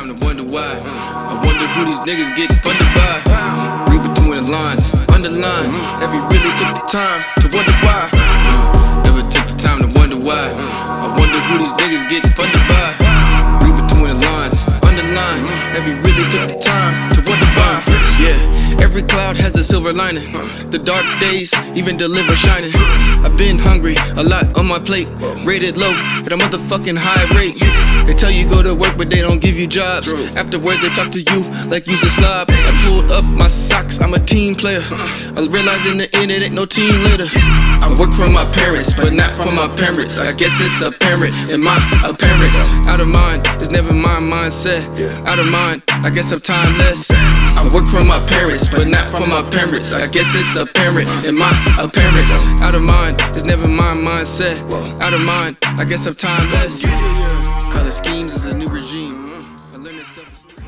time to wonder why. I wonder who these niggas get funded by. Read between the lines, underline. Have you really took the time to wonder why? Ever took the time to wonder why? I wonder who these niggas get funded by. Read between the lines, underline. Have you really took the time to wonder why? Yeah, every cloud has a silver lining. The dark days even deliver shining. I've been hungry, a lot on my plate. Rated low at a motherfucking high rate. They tell you go to work but they don't give you jobs. Afterwards they talk to you like you's a slob. I pulled up my socks, I'm a team player. I realize in the end it ain't no team later. I work for my parents but not for my parents. I guess it's apparent in my appearance. Out of mind is never my mindset. Out of mind, I guess I'm timeless. I work for my parents but not for my parents. I guess it's apparent in my appearance. Out of mind is never my mindset. Out of mind, I guess I'm timeless. Color schemes is a new regime. I learned self-esteem.